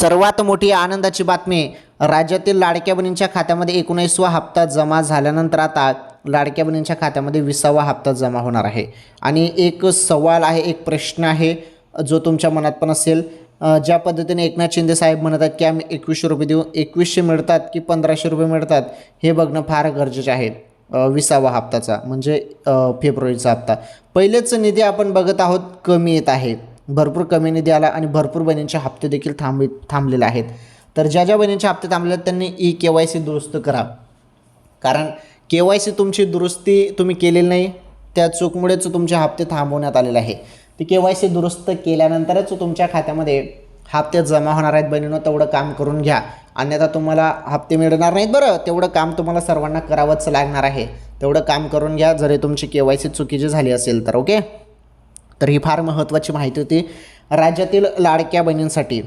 सर्वात मोठी आनंदाची बातमी, राज्यातील लाडक्या बहिणींच्या खात्यामध्ये 19वा हप्ता जमा झाल्यानंतर आता लाडक्या बहिणींच्या खात्यामध्ये 20वा हप्ता जमा होणार आहे. आणि एक सवाल आहे, एक प्रश्न आहे जो तुमच्या मनात पण असेल. ज्या पद्धतीने एकनाथ शिंदे साहेब म्हणत आहेत की आम्ही 2100 रुपये देऊ, 2100 मिळतात की 1500 रुपये मिळतात हे बघणं फार गरजेचे आहे. 20वा हप्ताचा म्हणजे फेब्रुवारीचा हप्ता. पहिलेच निधी आपण बघत आहोत कमी येत आहे, भरपूर कमी निधी आला आणि भरपूर बहिणींचे हप्ते देखील थांबलेले आहेत. तर ज्या ज्या बहिणींचे हप्ते थांबले आहेत त्यांनी KYC दुरुस्त करा, कारण KYC तुमची दुरुस्ती तुम्ही केलेली नाही, त्या चूकमुळेच तुमचे हप्ते थांबवण्यात आलेले आहे. ती KYC दुरुस्त केल्यानंतरच तुमच्या खात्यामध्ये हप्ते जमा होणार आहेत. बहिणींनो, तेवढं काम करून घ्या, अन्यथा तुम्हाला हप्ते मिळणार नाहीत. बरं, तेवढं काम तुम्हाला सर्वांना करावंच लागणार आहे. तेवढं काम करून घ्या जरी तुमची KYC चुकीची झाली असेल तर. ओके, तर ही फार महत्त्वाची माहिती होती राज्यातील लाडक्या बहिणींसाठी.